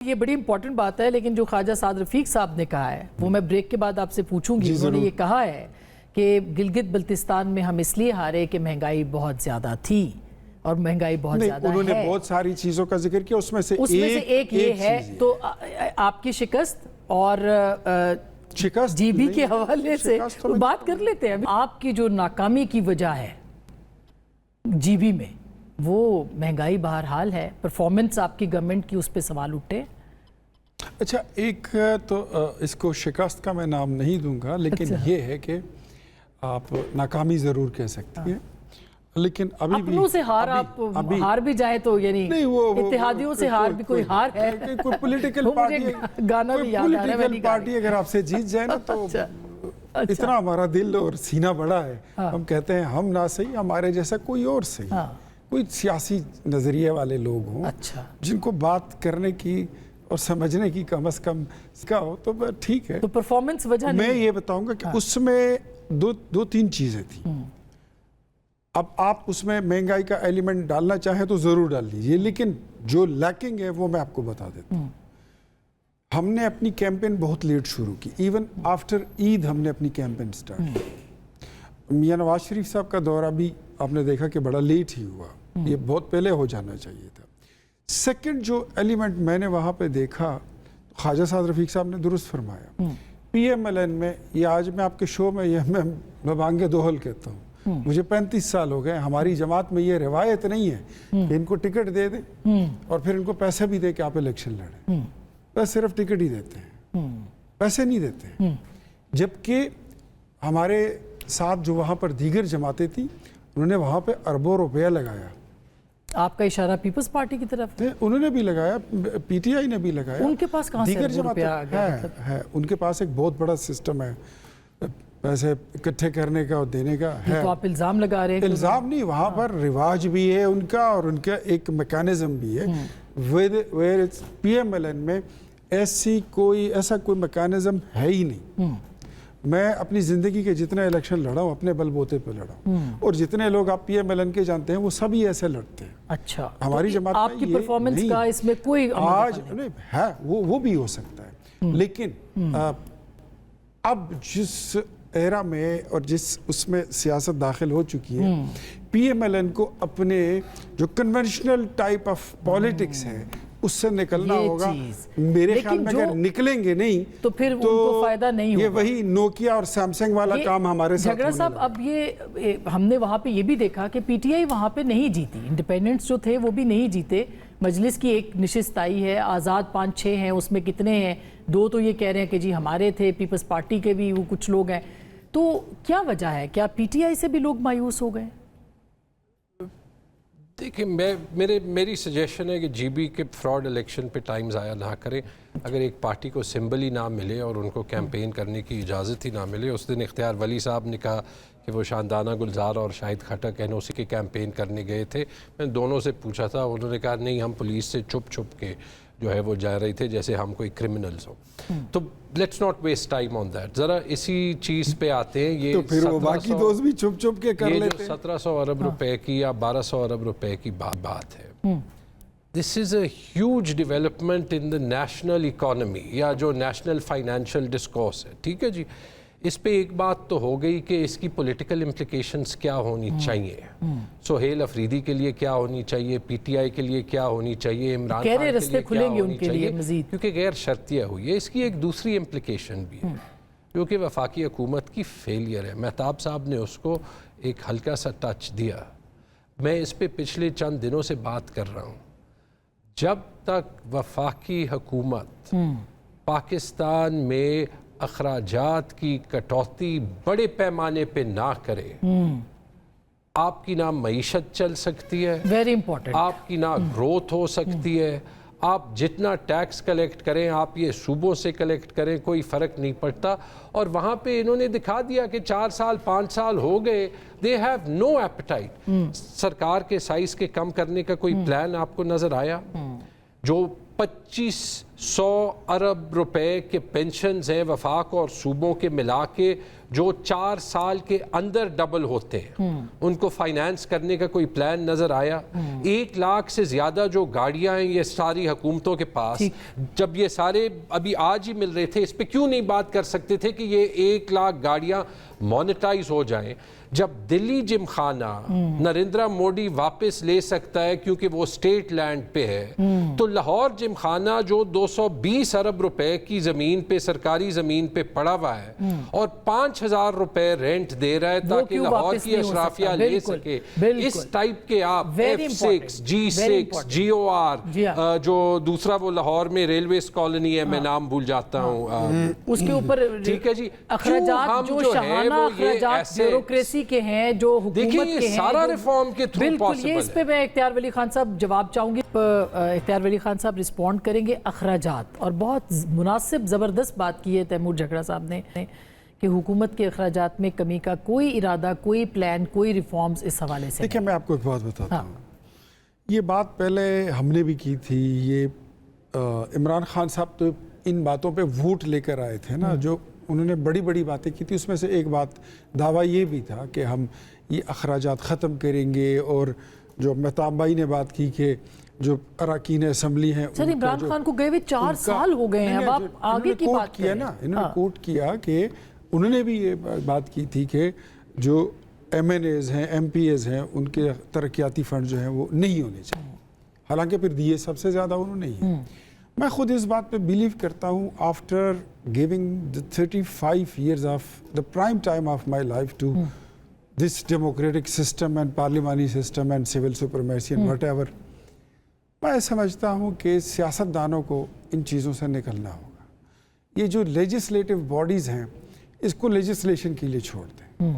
یہ بڑی امپورٹنٹ بات ہے، لیکن جو خواجہ سعد رفیق صاحب نے کہا ہے وہ میں بریک کے بعد آپ سے پوچھوں گی. انہوں نے یہ کہا ہے کہ گلگت بلتستان میں ہم اس لیے ہارے کہ مہنگائی بہت زیادہ تھی اور مہنگائی بہت زیادہ ہے. انہوں نے بہت ساری چیزوں کا ذکر کیا، اس میں سے ایک یہ ہے. تو آپ کی شکست اور جی بی کے حوالے سے بات کر لیتے ہیں. آپ کی جو ناکامی کی وجہ ہے جی بی میں وہ مہنگائی بہرحال ہے، پرفارمنس آپ کی گورنمنٹ کی، اس پہ سوال اٹھے. اچھا، ایک تو اس کو شکست کا میں نام نہیں دوں گا، لیکن یہ ہے کہ آپ ناکامی ضرور کہہ سکتی ہیں، لیکن ابھی بھی اپنوں سے ہار بھی جائے تو یعنی اتحادیوں سے ہار بھی کوئی ہار ہے. کوئی پولیٹیکل پارٹی اگر آپ سے جیت جائے نا تو اتنا ہمارا دل اور سینہ بڑا ہے، ہم کہتے ہیں ہم نہ صحیح، ہمارے جیسا کوئی اور صحیح، کوئی سیاسی نظریے والے لوگ ہوں جن کو بات کرنے کی اور سمجھنے کی کم از کم کا ہو تو ٹھیک ہے. تو پرفارمنس وجہ میں یہ بتاؤں گا کہ اس میں دو تین چیزیں تھیں. اب آپ اس میں مہنگائی کا ایلیمنٹ ڈالنا چاہیں تو ضرور ڈال لیجیے، لیکن جو لیکنگ ہے وہ میں آپ کو بتا دیتا ہوں. ہم نے اپنی کیمپین بہت لیٹ شروع کی، ایون آفٹر عید ہم نے اپنی کیمپین سٹارٹ کی. میاں نواز شریف صاحب کا دورہ بھی آپ نے دیکھا کہ بڑا لیٹ ہی ہوا، یہ بہت پہلے ہو جانا چاہیے تھا. سیکنڈ جو ایلیمنٹ میں نے وہاں پہ دیکھا، خواجہ سعد رفیق صاحب نے درست فرمایا. پی ایم ایل این میں، یہ آج میں آپ کے شو میں یہ میں بانگے دوہل کہتا ہوں، مجھے 35 سال ہو گئے. ہماری جماعت میں یہ روایت نہیں ہے کہ ان کو ٹکٹ دے دیں اور پھر ان کو پیسے بھی دے کہ آپ الیکشن لڑیں. بس صرف ٹکٹ ہی دیتے ہیں، پیسے نہیں دیتے ہیں. جبکہ ہمارے ساتھ جو وہاں پر دیگر جماعتیں تھیں، انہوں نے وہاں پہ اربوں روپیہ لگایا. آپ کا اشارہ پیپلز پارٹی کی طرف ہے؟ انہوں نے بھی لگایا، پی ٹی آئی نے بھی لگایا. ان کے پاس کہاں سے اربوں روپیہ آ گیا؟ ہے ان کے پاس ایک بہت بڑا سسٹم ہے پیسے اکٹھے کرنے کا اور دینے کا ہے. تو آپ الزام لگا رہے ہیں؟ الزام نہیں، وہاں پر رواج بھی ہے ان کا اور ان کا ایک میکانزم بھی ہے. پی ایم ایل این میں ایسا کوئی میکانزم ہے ہی نہیں. میں اپنی زندگی کے جتنے الیکشن لڑا ہوں اپنے بل بوتے پہ لڑا ہوں، اور جتنے لوگ آپ پی ایم ایل این کے جانتے ہیں وہ سبھی ایسے لڑتے ہیں. اچھا، ہماری جماعت آپ کی پرفارمنس کا اس میں کوئی آج نہیں ہے، وہ بھی ہو سکتا ہے. لیکن اب جس ایرا میں اور جس اس میں سیاست داخل ہو چکی ہے، پی ایم ایل این کو اپنے جو کنونشنل ٹائپ آف پالیٹکس ہے اس سے نکلنا ہوگا. میرے خیال میں اگر نکلیں گے نہیں تو پھر ان کو فائدہ نہیں ہوگا. یہ وہی نوکیا اور سیمسنگ والا کام ہمارے ساتھ جھگڑا صاحب. اب یہ ہم نے وہاں پہ یہ بھی دیکھا کہ پی ٹی آئی وہاں پہ نہیں جیتی، انڈیپینڈنٹس جو تھے وہ بھی نہیں جیتے. مجلس کی ایک نشست آئی ہے، آزاد 5-6 ہیں، اس میں کتنے ہیں؟ 2 تو یہ کہہ رہے ہیں کہ جی ہمارے تھے، پیپلز پارٹی کے بھی وہ کچھ لوگ ہیں. تو کیا وجہ ہے؟ کیا پی ٹی آئی سے بھی لوگ مایوس ہو گئے؟ دیکھیں، میری سجیشن ہے کہ جی بی کے فراڈ الیکشن پہ ٹائم ضائع نہ کریں. اگر ایک پارٹی کو سمبل ہی نہ ملے اور ان کو کیمپین کرنے کی اجازت ہی نہ ملے. اس دن اختیار ولی صاحب نے کہا کہ وہ شاندانہ گلزار اور شاہد خٹک این او سی کے کیمپین کرنے گئے تھے. میں دونوں سے پوچھا تھا، انہوں نے کہا نہیں، ہم پولیس سے چھپ کے جو ہے وہ جا رہے تھے جیسے ہم کوئی کرمنلز ہوں. تو let's not waste time on that. ذرا اسی چیز پہ آتے ہیں. یہ تو پھر وہ باقی دوست بھی چھپ کے کر لیتے ہیں. 1700 ارب روپے کی یا 1200 ارب روپے کی بات ہے. This is a huge development in the national economy یا جو نیشنل فائنینشیل ڈسکورس ہے. ٹھیک ہے جی، اس پہ ایک بات تو ہو گئی کہ اس کی پولیٹیکل امپلیکیشنز کیا ہونی چاہیے. سہیل افریدی کے لیے کیا ہونی چاہیے، پی ٹی آئی کے لیے کیا ہونی چاہیے، عمران خان کے لیے کیا ہونی چاہیے، کیونکہ غیر شرطیہ ہوئی ہے. اس کی ایک دوسری امپلیکیشن بھی ہے جو کہ وفاقی حکومت کی فیلئر ہے. مہتاب صاحب نے اس کو ایک ہلکا سا ٹچ دیا. میں اس پہ پچھلے چند دنوں سے بات کر رہا ہوں. جب تک وفاقی حکومت پاکستان میں اخراجات کی کٹوتی بڑے پیمانے پہ نہ کرے، آپ کی نہ معیشت چل سکتی ہے، ویری امپورٹنٹ، آپ کی نہ گروتھ ہو سکتی ہے. آپ جتنا ٹیکس کلیکٹ کریں، آپ یہ صوبوں سے کلیکٹ کریں، کوئی فرق نہیں پڑتا. اور وہاں پہ انہوں نے دکھا دیا کہ 4 سال 5 سال ہو گئے، دے ہیو نو ایپیٹائٹ. سرکار کے سائز کے کم کرنے کا کوئی پلان آپ کو نظر آیا؟ جو 25 100 ارب روپے کے پینشنز ہیں وفاق اور صوبوں کے ملا کے جو 4 سال کے اندر ڈبل ہوتے ہیں، ان کو فائنانس کرنے کا کوئی پلان نظر آیا؟ 1 لاکھ سے زیادہ جو گاڑیاں ہیں یہ ساری حکومتوں کے پاس، جب یہ سارے ابھی آج ہی مل رہے تھے، اس پہ کیوں نہیں بات کر سکتے تھے کہ یہ 1 لاکھ گاڑیاں مونیٹائز ہو جائیں؟ جب دلی جم خانہ نریندر موڈی واپس لے سکتا ہے کیونکہ وہ اسٹیٹ لینڈ پہ ہے، تو لاہور جم خانہ جو 220 ارب روپے کی زمین پہ، سرکاری زمین پہ پڑا ہوا ہے اور 5000 روپے رینٹ دے رہا ہے تاکہ لاہور کی اشرافیہ لے سکے، اس ٹائپ کے آپ F6 G6 GOR جو دوسرا وہ لاہور میں ریلویز کالونی ہے، میں نام بھول جاتا ہوں، اس کے اوپر ٹھیک ہے جی، اخراجات جو شاہانہ اخراجات بیوروکریسی کے ہیں جو حکومت کے ہیں، سارا ریفارم کے تھرو بالکل یہ اس پہ میں اختیار ولی خان صاحب جواب چاہوں گی، اختیار ولی خان صاحب رسپونڈ کریں گے اخراجات، اور بہت مناسب زبردست بات کی ہے تیمور جھگڑا صاحب نے کہ حکومت کے اخراجات میں کمی کا کوئی ارادہ، کوئی پلان، کوئی ریفارمز اس حوالے سے۔ دیکھیں میں آپ کو ایک بات بتاتا ہوں، یہ بات پہلے ہم نے بھی کی تھی، یہ عمران خان صاحب تو ان باتوں پہ ووٹ لے کر آئے تھے نا، جو انہوں نے بڑی بڑی باتیں کی تھی، اس میں سے ایک بات دعویٰ یہ بھی تھا کہ ہم یہ اخراجات ختم کریں گے، اور جو مہتاب بھائی نے بات کی کہ جو اراکین اسمبلی ہیں سر عمران خان کو گئے ہوئے 4 سال ہو گئے ہیں، اب آپ آگے کی بات کیا نا، انہوں نے کوٹ کیا کہ انہوں نے بھی یہ بات کی تھی کہ جو ایم این ایز ہیں، ایم پی ایز ہیں، ان کے ترقیاتی فنڈ جو ہیں وہ نہیں ہونے چاہیے، حالانکہ پھر دیے سب سے زیادہ انہوں نے ہی۔ میں خود اس بات پہ بلیو کرتا ہوں، after giving the 35 years of the prime time of my life to this democratic system and parliamentary system and civil supremacy and whatever، میں سمجھتا ہوں کہ سیاست دانوں کو ان چیزوں سے نکلنا ہوگا۔ یہ جو لیجسلیٹو باڈیز ہیں اس کو لیجسلیشن کے لیے چھوڑ دیں،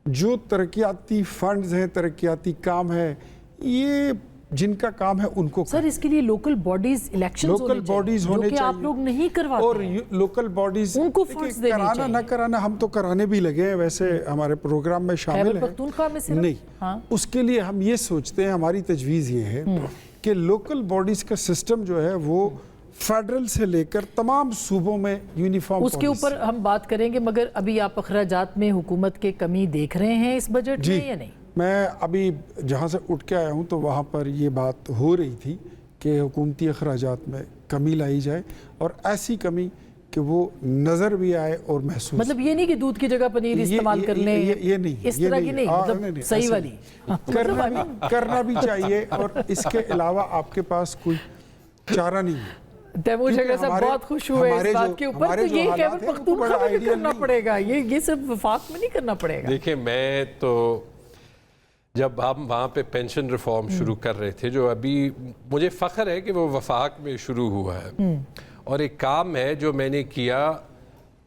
جو ترقیاتی فنڈز ہیں، ترقیاتی کام ہے، یہ جن کا کام ہے ان کو سر اس کے لیے لوکل باڈیز الیکشنز ہونے چاہیے جو کہ آپ لوگ نہیں کرواتے، اور لوکل باڈیز ان کو فنڈز دینے چاہیے، کرانا نہ کرانا ہم تو کرانے بھی لگے ہیں، ویسے ہمارے پروگرام میں شامل خیبر پختونخوا میں صرف نہیں، اس کے لیے ہم یہ سوچتے ہیں، ہماری تجویز یہ ہے کہ لوکل باڈیز کا سسٹم جو ہے وہ فیڈرل سے لے کر تمام صوبوں میں یونیفارم، اس کے اوپر ہم بات کریں گے، مگر ابھی آپ اخراجات میں حکومت کے کمی دیکھ رہے ہیں اس بجٹ میں یا نہیں؟ میں ابھی جہاں سے اٹھ کے آیا ہوں تو وہاں پر یہ بات ہو رہی تھی کہ حکومتی اخراجات میں کمی لائی جائے، اور ایسی کمی کہ وہ نظر بھی آئے اور محسوس، مطلب یہ نہیں کہ دودھ کی جگہ پنیر استعمال کر لیں، یہ نہیں، اس طرح کی نہیں، مطلب صحیح والی کرنا بھی چاہیے، اور اس کے علاوہ آپ کے پاس کوئی چارہ نہیں ہے۔ تیمور جھگڑا صاحب بہت خوش ہوئے اس بات کے اوپر، تو یہ خیبر پختونخوا میں بھی کرنا پڑے گا، یہ صرف وفاق میں نہیں کرنا پڑے گا۔ دیکھیں میں تو جب ہم وہاں پہ پینشن ریفارم شروع کر رہے تھے، جو ابھی مجھے فخر ہے کہ وہ وفاق میں شروع ہوا ہے، اور ایک کام ہے جو میں نے کیا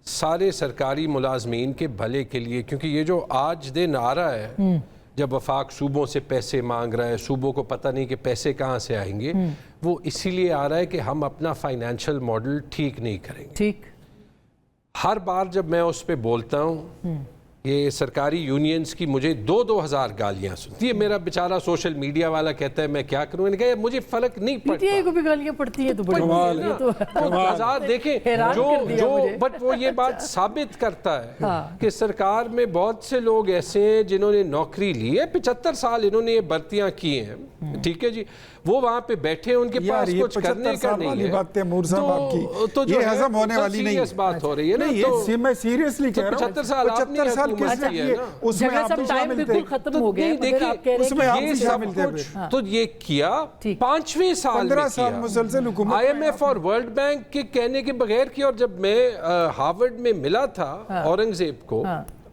سارے سرکاری ملازمین کے بھلے کے لیے، کیونکہ یہ جو آج دن آ رہا ہے جب وفاق صوبوں سے پیسے مانگ رہا ہے، صوبوں کو پتہ نہیں کہ پیسے کہاں سے آئیں گے، وہ اسی لیے آ رہا ہے کہ ہم اپنا فائنینشل ماڈل ٹھیک نہیں کریں گے۔ ٹھیک، ہر بار جب میں اس پہ بولتا ہوں، یہ سرکاری یونینز کی مجھے 2,000 گالیاں سنتی ہے، میرا بیچارہ سوشل میڈیا والا کہتا ہے میں کیا کروں، میں نے کہا مجھے فرق نہیں پڑتا، پی ٹی آئی کو بھی گالیاں پڑتی ہیں تو بڑی آزاد دیکھیں جو بٹ وہ یہ بات ثابت کرتا ہے کہ سرکار میں بہت سے لوگ ایسے ہیں جنہوں نے نوکری لی ہے، 75 سال انہوں نے یہ بھرتیاں کی ہیں، ٹھیک ہے جی، وہ وہاں پہ بیٹھے ان کے پاس کچھ کرنے کا نہیں ہے، بات تیمور صاحب آپ کی تو یہ ہضم ہونے والی نہیں ہے، بات ہو رہی ہے نا، یہ میں سیریسلی کہہ رہا ہوں، 75 سال آپ نے کس نے کیے، اس میں آپ ٹائم بالکل ختم ہو گیا، اس میں آپ شامل تھے، تو یہ کیا 5ویں سال میں 15 سال مسلسل حکومت، آئی ایم ایف اور ورلڈ بینک کے کہنے کے بغیر کیا، اور جب میں ہارورڈ میں ملا تھا اورنگزیب کو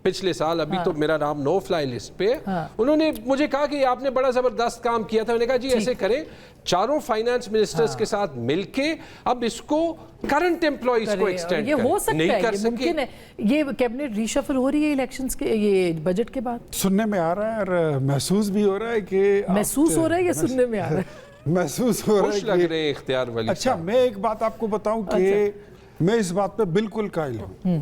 پچھلے سال، ابھی تو میرا نام نو فلائی لسٹ پہ، انہوں نے مجھے کہا کہ آپ نے بڑا زبردست کام کیا تھا، میں نے کہا جی ایسے کریں، چاروں فائنانس منسٹرز کے ساتھ مل کے اب اس کو کرنٹ امپلائیز کو ایکسٹینڈ یہ ہو سکتا نہیں کر ہے، یہ ممکن ہے، یہ کیبنٹ ریشفل ہو رہی ہے الیکشنز کے یہ بجٹ کے بعد، سننے میں آ رہا ہے اور محسوس بھی ہو رہا ہے کہ محسوس ہو رہا ہے یا سننے میں آ رہا ہے؟ محسوس ہو رہا خوش لگ رہے ہیں اختیار ولی اچھا، میں ایک بات آپ کو بتاؤں کہ میں اس بات پہ بالکل قائل ہوں